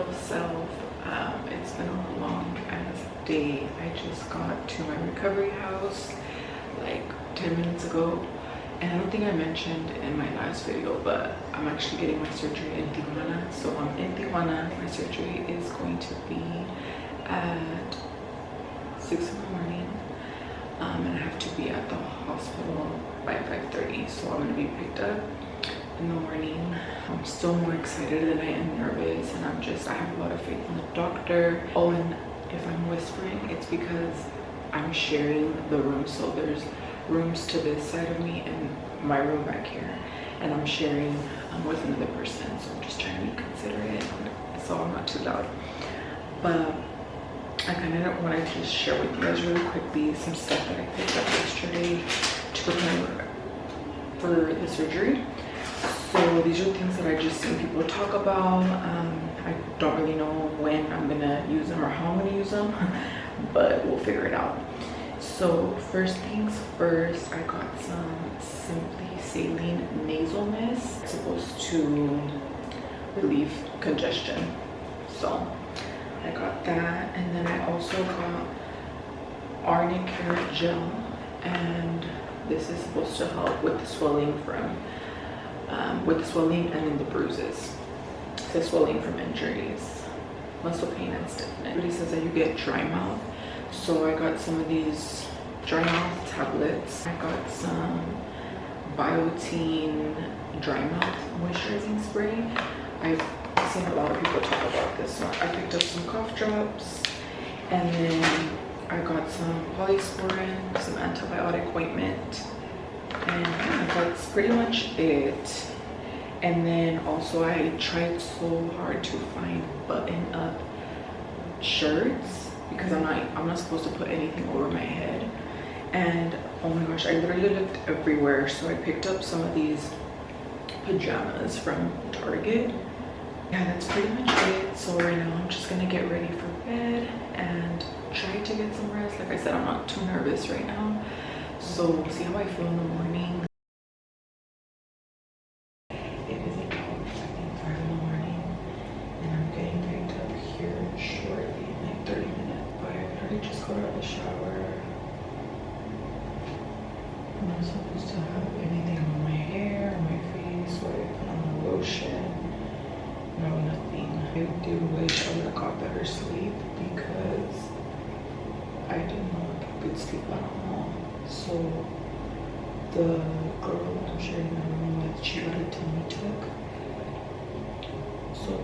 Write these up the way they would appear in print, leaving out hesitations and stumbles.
real self. It's been a long ass day. I just got to my recovery house like 10 minutes ago, and I don't think I mentioned in my last video, but I'm actually getting my surgery in Tijuana. So I'm in Tijuana. My surgery is going to be at 6 in the morning, and I have to be at the hospital by 5:30. So I'm going to be picked up in the morning. I'm still more excited than I am nervous, and I have a lot of faith in the doctor. Oh, and if I'm whispering, it's because I'm sharing the room. So there's rooms to this side of me and my room back here, and I'm sharing with another person. So I'm just trying to be considerate so I'm not too loud. But I kind of want to just share with you guys really quickly some stuff that I picked up yesterday to prepare for the surgery. So these are things that I just seen people talk about. I don't really know when I'm gonna use them or how I'm gonna use them, but we'll figure it out. So first things first, I got some Simply Saline Nasal Mist. It's supposed to relieve congestion. So I got that, and then I also got Arnicare Gel, and this is supposed to help with the swelling from and then the bruises. It says swelling from injuries, muscle pain, and stiffness. It says that you get dry mouth, so I got some of these dry mouth tablets. I got some Biotene dry mouth moisturizing spray. I've seen a lot of people talk about this one. I picked up some cough drops, and then I got some Polysporin, some antibiotic ointment, and that's pretty much it. And then also I tried so hard to find button up shirts because I'm not supposed to put anything over my head. And oh my gosh, I literally looked everywhere. So I picked up some of these pajamas from Target. Yeah, that's pretty much it. So right now I'm just gonna get ready for bed and try to get some rest. Like I said, I'm not too nervous right now, so we'll see how I feel in the morning. It is about, I think, 5 in the morning, and I'm getting picked up here shortly, in like 30 minutes. But I already just got out of the shower. I'm not supposed to have anything on my hair, on my face, or I put on lotion. No, nothing. I do wish I would have got better sleep because I did not get good sleep at all. So the girl that I'm sharing my room with, she got a tummy tuck. So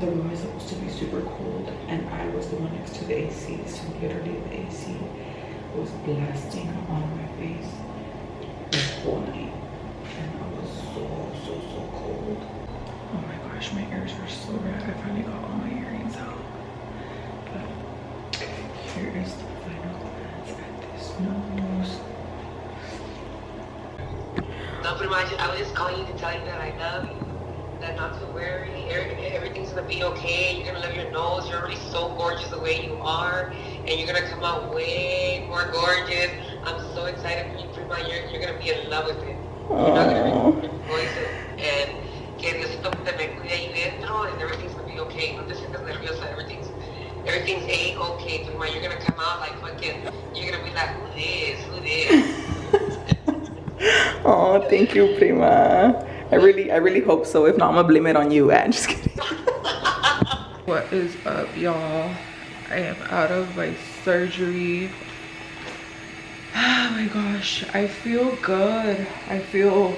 the room is supposed to be super cold, and I was the one next to the AC. So literally the AC was blasting on my face the whole night, and I was so cold. Oh my gosh, my ears are so red. I finally got all my earrings out. But here is the final glance at this nose. No, pretty much, I was just calling you to tell you that I love you, that not to worry, everything's gonna be okay. You're gonna love your nose. You're already so gorgeous the way you are, and you're gonna come out way more gorgeous. I'm so excited for you, pretty much. You're gonna be in love with it. You're not gonna regret your choices, and que Diosito te me cuide ahí dentro, and everything's gonna be okay. No te sientas nerviosa. Everything's A-okay. Pretty much, you're gonna come out like fucking. You're gonna be like, who this? Oh, thank you, Prima. I really hope so. If not, I'm gonna blame it on you. I'm just kidding. What is up, y'all? I am out of my surgery. Oh my gosh, I feel good. I feel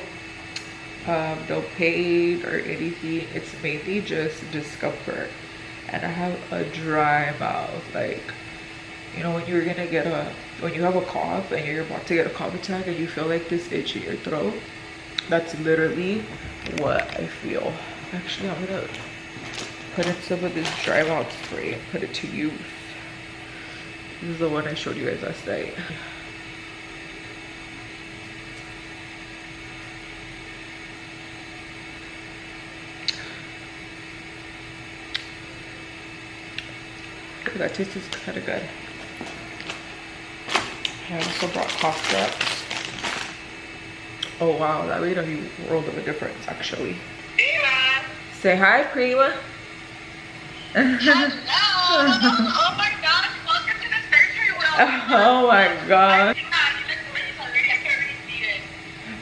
no pain or anything. It's mainly just discomfort, and I have a dry mouth. Like, you know, when you have a cough and you're about to get a cough attack and you feel like this itch in your throat, that's literally what I feel. Actually, I'm gonna put in some of this dry mouth spray and put it to use. This is the one I showed you guys last night. That tastes kind of good. I also brought cough drops. Oh wow, that made a world of a difference actually. Prima. Say hi, Prima. Oh my gosh, welcome to the surgery world. Oh my god. You look gorgeous already. I can't really see it.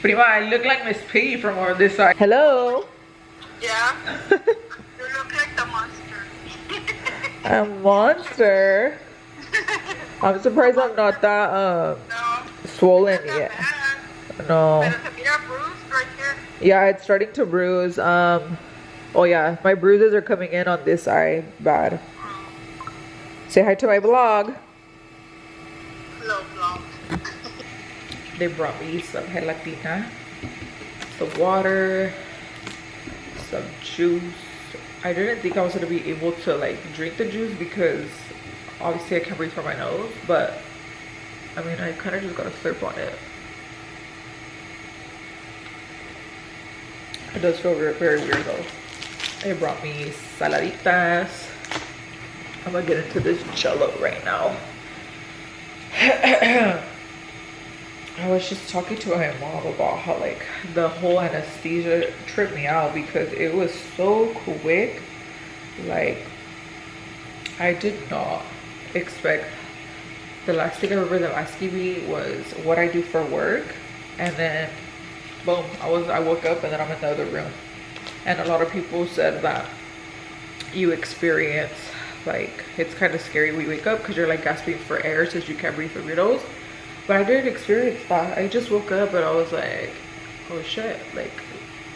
Prima, I look like Miss Piggy from over this side. Hello. Yeah, you look like the monster. A monster. I'm surprised I'm not that No, swollen not yet. bad. No. Pero se mira bruised right here. Yeah, it's starting to bruise. Oh yeah, my bruises are coming in on this side. Bad. Say hi to my vlog. Hello, vlog. They brought me some gelatina, some water, some juice. I didn't think I was gonna be able to like drink the juice because obviously I can't breathe from my nose, but I mean I kind of just got a slurp on it. It does feel very, very weird though. They brought me saladitas. I'm gonna get into this jello right now. I was just talking to my mom about how like the whole anesthesia tripped me out because it was so quick. Like I did not expect. The last thing I remember them asking me was what I do for work, and then boom, I woke up and then I'm in the other room. And a lot of people said that you experience like it's kind of scary when you wake up because you're like gasping for air since you can't breathe through your nose. But I didn't experience that. I just woke up and I was like, oh shit, like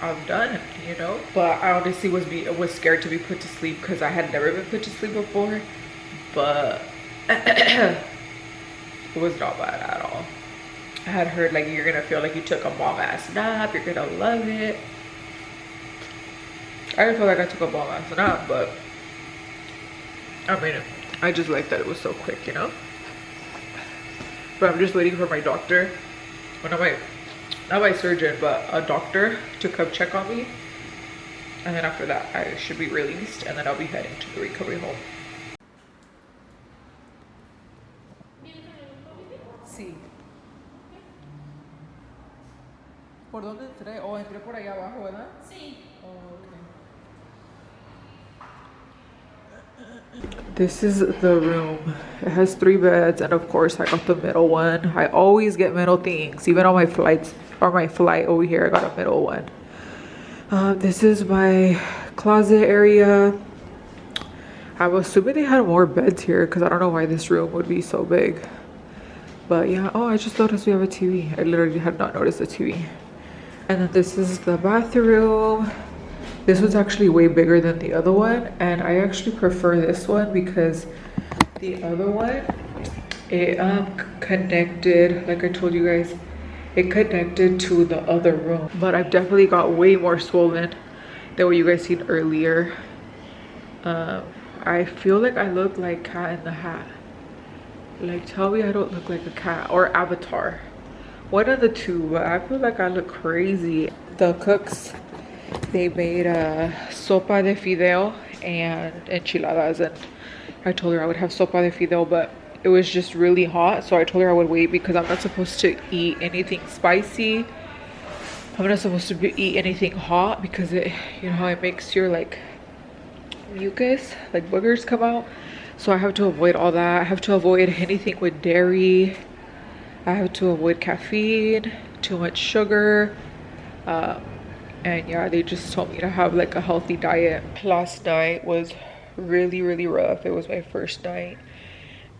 I'm done, you know? But I honestly was scared to be put to sleep because I had never been put to sleep before. But it was not bad at all. I had heard like you're gonna feel like you took a bomb ass nap, you're gonna love it. I didn't feel like I took a bomb ass nap, but I mean, I just like that it was so quick, you know? But I'm just waiting for my doctor, well, not my surgeon, but a doctor to come check on me. And then after that, I should be released and then I'll be heading to the recovery home. Sí. ¿Por dónde entré? Oh, entré por allá abajo, ¿verdad? Sí. Oh, okay. This is the room. It has 3 beds, and of course I got the middle one. I always get middle things, even on my flights or my flight over here. I got a middle one. This is my closet area. I'm assuming they had more beds here because I don't know why this room would be so big. But yeah, oh, I just noticed we have a TV. I literally had not noticed the TV. And then this is the bathroom. This one's actually way bigger than the other one, and I actually prefer this one because the other one, it connected, like I told you guys, it connected to the other room. But I've definitely got way more swollen than what you guys seen earlier. I feel like I look like Cat in the Hat. Like, tell me I don't look like a cat, or Avatar. One of the two, but I feel like I look crazy. The cooks, they made a sopa de fideo and enchiladas, and I told her I would have sopa de fideo, but it was just really hot, so I told her I would wait because I'm not supposed to eat anything spicy. I'm not supposed to eat anything hot because it, you know how it makes your like mucus, like boogers come out. So I have to avoid all that. I have to avoid anything with dairy. I have to avoid caffeine, too much sugar. And yeah, they just told me to have like a healthy diet. Last night was really, really rough. It was my first night.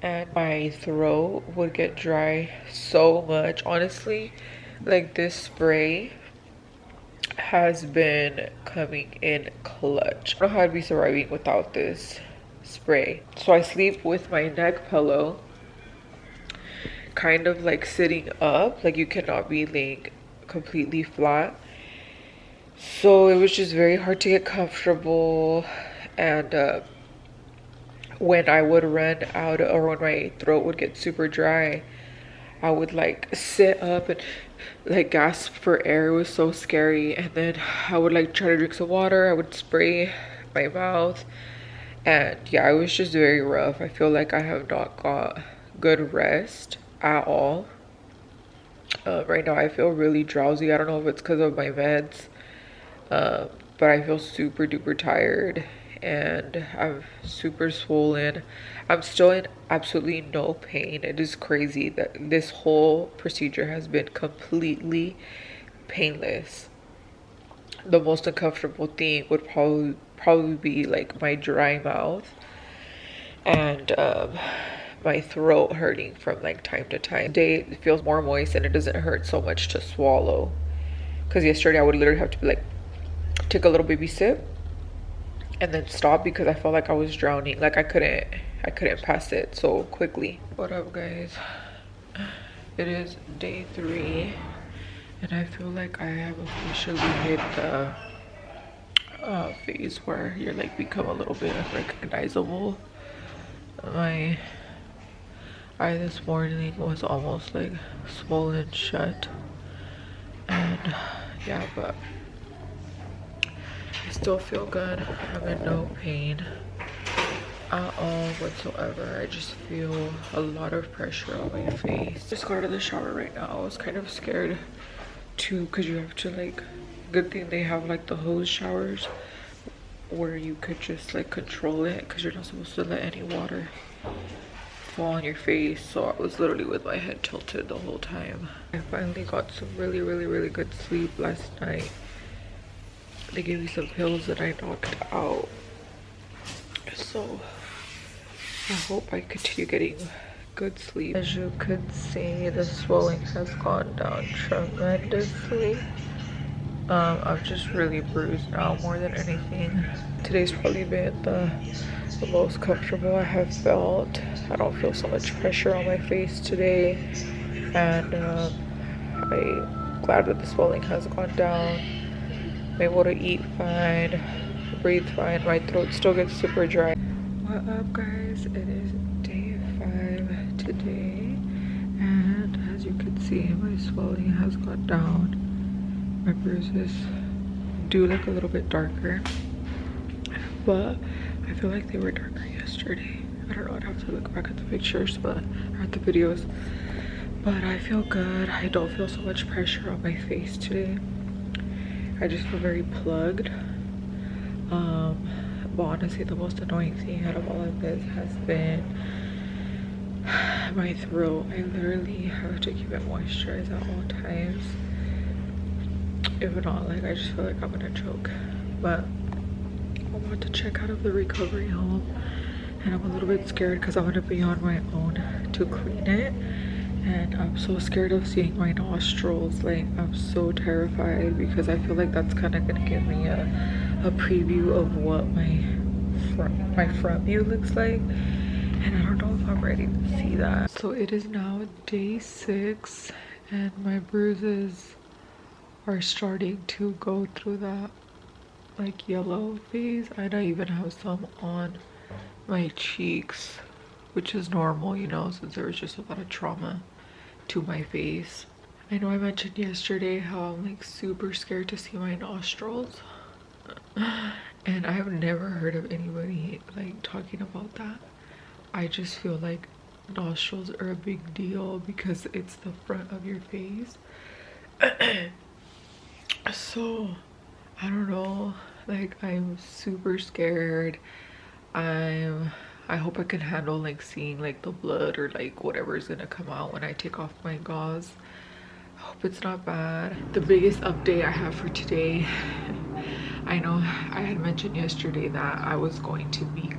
And my throat would get dry so much. Honestly, like this spray has been coming in clutch. I don't know how I'd be surviving without this spray. So I sleep with my neck pillow kind of like sitting up, like you cannot be laying completely flat. So it was just very hard to get comfortable. And when I would run out, or when my throat would get super dry, I would like sit up and like gasp for air. It was so scary. And then I would like try to drink some water. I would spray my mouth. And yeah, it was just very rough. I feel like I have not got good rest at all. Right now I feel really drowsy. I don't know if it's because of my meds, but I feel super duper tired. and I'm super swollen. I'm still in absolutely no pain. It is crazy that this whole procedure has been completely painless. The most uncomfortable thing would probably be like my dry mouth and my throat hurting from like time to time. Today it feels more moist and it doesn't hurt so much to swallow. Because yesterday I would literally have to like take a little baby sip and then stop because I felt like I was drowning. Like I couldn't pass it so quickly. What up, guys? It is day 3 and I feel like I have officially hit the phase where you're like become a little bit unrecognizable. My eye this morning was almost like swollen shut, and yeah, but I still feel good. I'm in no pain at all whatsoever. I just feel a lot of pressure on my face. Just got out of the shower right now. I was kind of scared too because you have to like, good thing they have like the hose showers where you could just like control it because you're not supposed to let any water fall on your face. So I was literally with my head tilted the whole time. I finally got some really good sleep last night. They gave me some pills that I knocked out, so I hope I continue getting good sleep. As you could see, the swelling has gone down tremendously. I'm just really bruised now more than anything. Today's probably been the most comfortable I have felt. I don't feel so much pressure on my face today, and I'm glad that the swelling has gone down. I'm able to eat fine, breathe fine. My throat still gets super dry. What up, guys? It is day 5 today, and as you can see, my swelling has gone down. My bruises do look a little bit darker, but I feel like they were darker yesterday. I don't know, I'd have to look back at the pictures, but or at the videos. But I feel good. I don't feel so much pressure on my face today. I just feel very plugged. But honestly, the most annoying thing out of all of this has been my throat. I literally have to keep it moisturized at all times. If not, like, I just feel like I'm gonna choke. But I'm about to check out of the recovery home, and I'm a little bit scared because I'm gonna be on my own to clean it, and I'm so scared of seeing my nostrils. Like, I'm so terrified because I feel like that's kind of gonna give me a preview of what my front view looks like, and I don't know if I'm ready to see that. So it is now day 6 and my bruises are starting to go through that like yellow phase, and I even have some on my cheeks, which is normal, you know, since there was just a lot of trauma to my face. I know I mentioned yesterday how I'm like super scared to see my nostrils, and I have never heard of anybody like talking about that. I just feel like nostrils are a big deal because it's the front of your face. So I don't know, like, I'm super scared. I hope I can handle like seeing like the blood or like whatever is gonna come out when I take off my gauze. I hope it's not bad. The biggest update I have for today, I know I had mentioned yesterday that I was going to be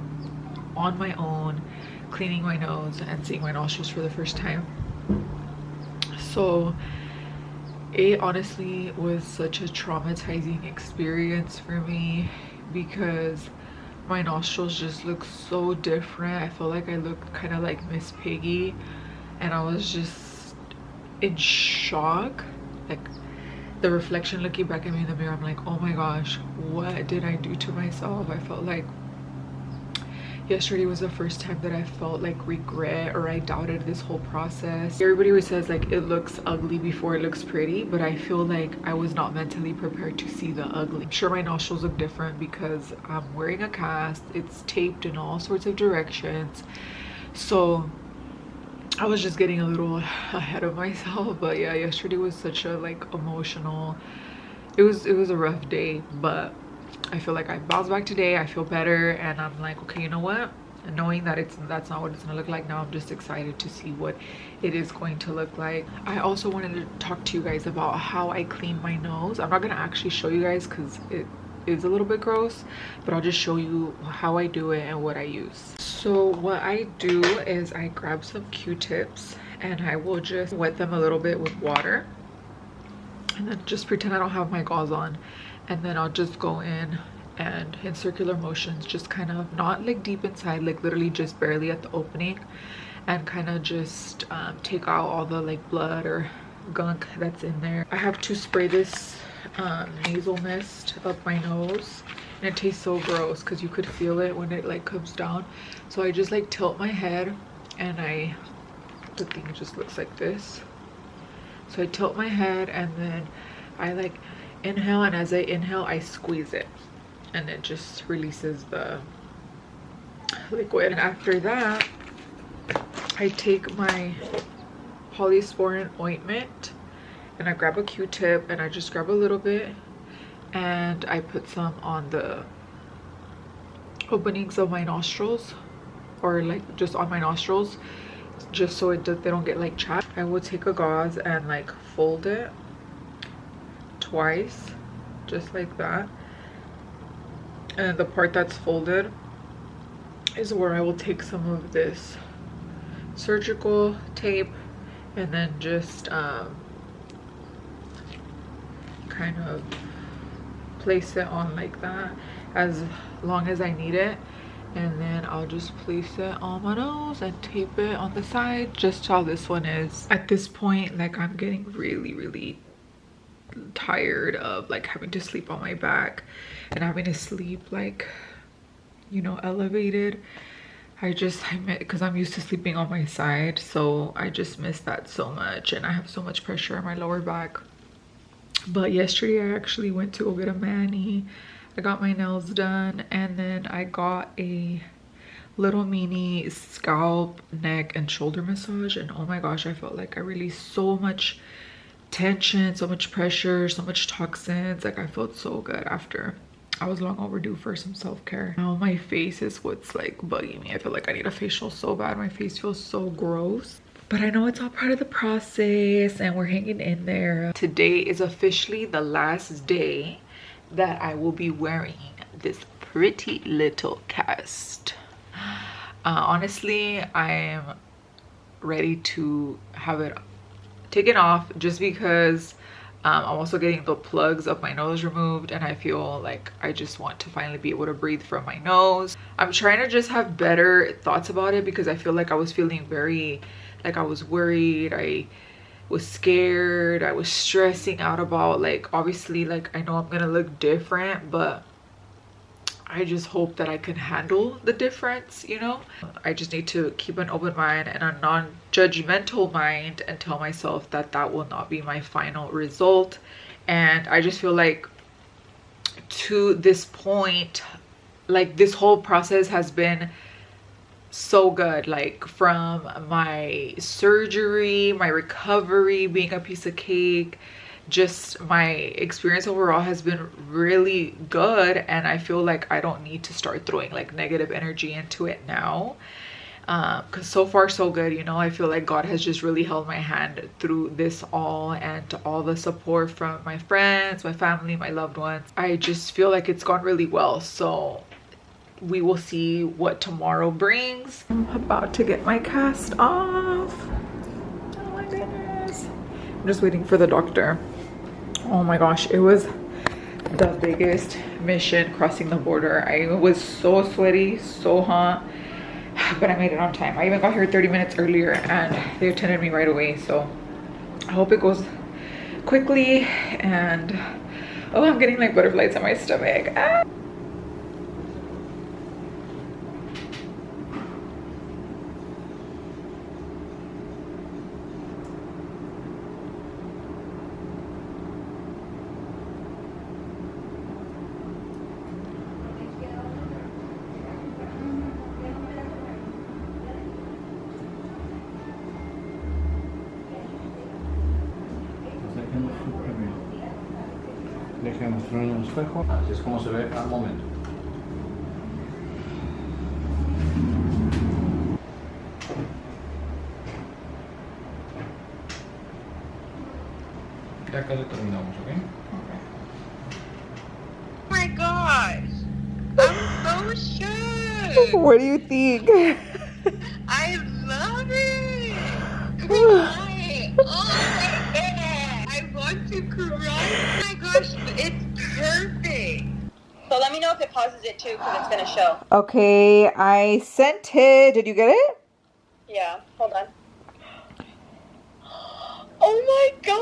on my own cleaning my nose and seeing my nostrils for the first time. So it honestly was such a traumatizing experience for me because my nostrils just look so different. I feel like I looked kind of like Miss Piggy, and I was just in shock. Like, the reflection looking back at me in the mirror, I'm like, oh my gosh, what did I do to myself? I felt like yesterday was the first time that I felt like regret, or I doubted this whole process. Everybody always says like it looks ugly before it looks pretty, but I feel like I was not mentally prepared to see the ugly. I'm sure my nostrils look different because I'm wearing a cast. It's taped in all sorts of directions, so I was just getting a little ahead of myself. But yeah, yesterday was such a like emotional, it was a rough day, but I feel like I bounced back today. I feel better, and I'm like, okay, you know what? And knowing that that's not what it's gonna look like now, I'm just excited to see what it is going to look like. I also wanted to talk to you guys about how I clean my nose. I'm not gonna actually show you guys because it is a little bit gross, but I'll just show you how I do it and what I use. So what I do is I grab some Q-tips and I will just wet them a little bit with water, and then just pretend I don't have my gauze on, and then I'll just go in and in circular motions, just kind of not like deep inside, like literally just barely at the opening, and kind of just take out all the like blood or gunk that's in there. I have to spray this nasal mist up my nose, and it tastes so gross because you could feel it when it like comes down. So I just like tilt my head, and the thing just looks like this. So I tilt my head, and then I like inhale, and as I inhale I squeeze it, and it just releases the liquid. And after that I take my Polysporin ointment and I grab a Q-tip, and I just grab a little bit and I put some on the openings of my nostrils, or like just on my nostrils, just so they don't get like chapped. I will take a gauze and like fold it twice, just like that, and the part that's folded is where I will take some of this surgical tape and then just kind of place it on like that as long as I need it, and then I'll just place it on my nose and tape it on the side, just how this one is. At this point, like, I'm getting really tired of like having to sleep on my back and having to sleep like, you know, elevated. Because I'm used to sleeping on my side, so I just miss that so much, and I have so much pressure on my lower back. But yesterday I actually went to go get a mani. I got my nails done, and then I got a little mini scalp, neck, and shoulder massage, and oh my gosh, I felt like I released so much tension, so much pressure, so much toxins. Like, I felt so good after. I was long overdue for some self-care. Now my face is what's like bugging me. I feel like I need a facial so bad. My face feels so gross, but I know it's all part of the process and we're hanging in there. Today is officially the last day that I will be wearing this pretty little cast. Honestly, I am ready to have it taken off, just because I'm also getting the plugs of my nose removed, and I feel like I just want to finally be able to breathe from my nose. I'm trying to just have better thoughts about it, because I feel like I was feeling very, like, I was worried, I was scared, I was stressing out about, like, obviously, like, I know I'm gonna look different, but I just hope that I can handle the difference, you know? I just need to keep an open mind and a non-judgmental mind and tell myself that that will not be my final result. And I just feel like to this point, like, this whole process has been so good. Like, from my surgery, my recovery being a piece of cake, just my experience overall has been really good, and I feel like I don't need to start throwing like negative energy into it now, because so far so good, you know? I feel like God has just really held my hand through this all, and all the support from my friends, my family, my loved ones. I just feel like it's gone really well, so we will see what tomorrow brings. I'm about to get my cast off. Oh my goodness. I'm just waiting for the doctor. Oh my gosh, it was the biggest mission crossing the border. I was so sweaty, so hot, but I made it on time. I even got here 30 minutes earlier and they attended me right away, so I hope it goes quickly. And oh, I'm getting like butterflies in my stomach. Ah. Deje mostrar en el espejo. Así es como se ve al momento. Ya casi terminamos, ¿ok? Oh my gosh! I'm so shook! What do you think? I love it! Cry! Oh my god! I want to cry! Oh my gosh, it's perfect! So let me know if it pauses it too, because it's gonna show. Okay, I sent it. Did you get it? Yeah, hold on. Oh my gosh!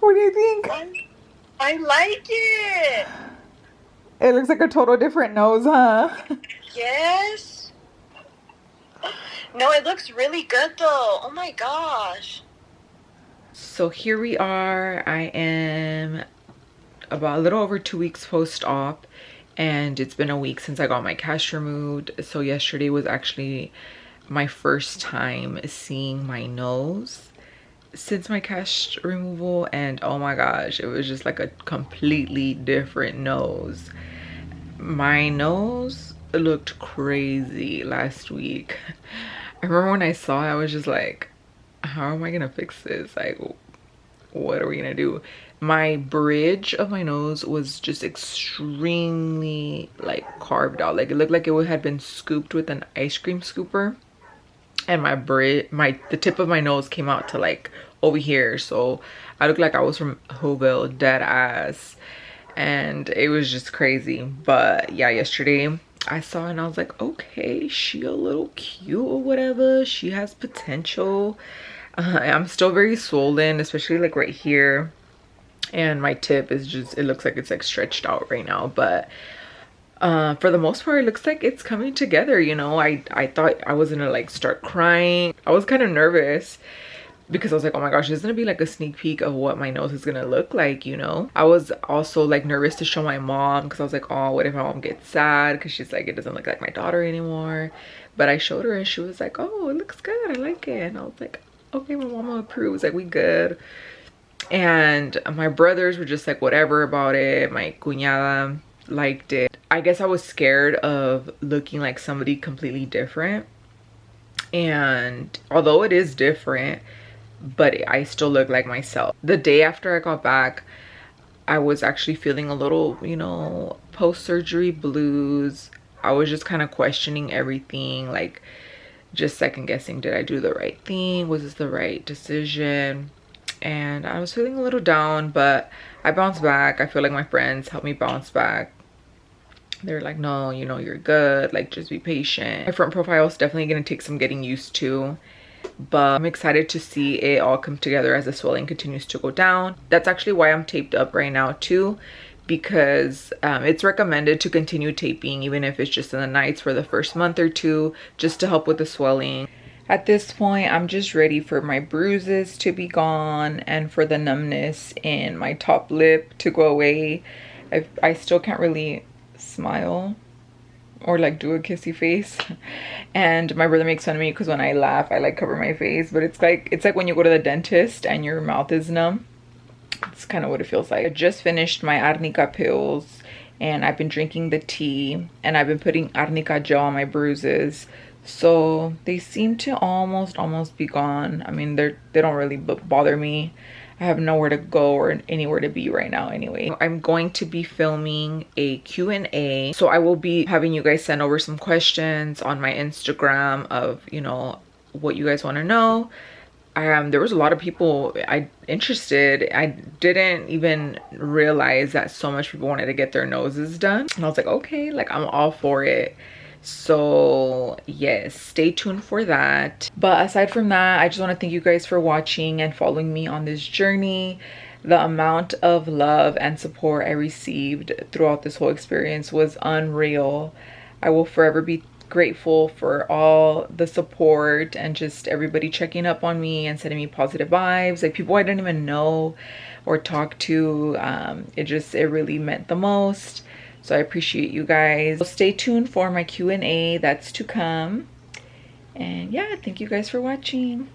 What do you think? I like it! It looks like a total different nose, huh? Yes. No, it looks really good though. Oh my gosh. So here we are. I am about a little over 2 weeks post-op, and it's been a week since I got my cast removed. So yesterday was actually my first time seeing my nose since my cast removal, and oh my gosh, it was just like a completely different nose. My nose looked crazy last week. I remember when I saw it, I was just like, how am I gonna fix this? Like, what are we gonna do? My bridge of my nose was just extremely like carved out. Like it looked like it had been scooped with an ice cream scooper, and the tip of my nose came out to like over here. So I looked like I was from Whoville, dead ass, and it was just crazy. But yeah, yesterday I saw it and I was like, okay, she a little cute or whatever, she has potential. I'm still very swollen, especially like right here, and my tip is just, it looks like it's like stretched out right now, but for the most part it looks like it's coming together, you know. I thought I was gonna like start crying. I was kind of nervous because I was like, oh my gosh, this is gonna be like a sneak peek of what my nose is gonna look like, you know. I was also like nervous to show my mom because I was like, oh, what if my mom gets sad because she's like, it doesn't look like my daughter anymore. But I showed her and she was like, oh, it looks good, I like it. And I was like, okay, my mama approves, like we good. And my brothers were just like whatever about it. My cuñada liked it. I guess I was scared of looking like somebody completely different, and although it is different, but I still look like myself. The day after I got back, I was actually feeling a little, you know, post-surgery blues. I was just kind of questioning everything, like just second guessing, did I do the right thing? Was this the right decision? And I was feeling a little down, but I bounced back. I feel like my friends helped me bounce back. They're like, no, you know, you're good, like just be patient. My front profile is definitely going to take some getting used to, but I'm excited to see it all come together as the swelling continues to go down. That's actually why I'm taped up right now too, because it's recommended to continue taping even if it's just in the nights for the first month or two, just to help with the swelling. At this point, I'm just ready for my bruises to be gone and for the numbness in my top lip to go away. I still can't really smile or like do a kissy face, and my brother makes fun of me because when I laugh I like cover my face, but it's like when you go to the dentist and your mouth is numb. It's kind of what it feels like. I just finished my arnica pills and I've been drinking the tea, and I've been putting arnica gel on my bruises, so they seem to almost be gone. I mean, they don't really bother me. I have nowhere to go or anywhere to be right now anyway. I'm going to be filming a Q&A, so I will be having you guys send over some questions on my Instagram of, you know, what you guys want to know. There was a lot of people interested. I didn't even realize that so much people wanted to get their noses done, and I was like, okay, like I'm all for it. So yes, stay tuned for that. But aside from that, I just want to thank you guys for watching and following me on this journey. The amount of love and support I received throughout this whole experience was unreal. I will forever be grateful for all the support and just everybody checking up on me and sending me positive vibes, like people I didn't even know or talk to. It really meant the most. So I appreciate you guys. So stay tuned for my Q&A that's to come. And yeah, thank you guys for watching.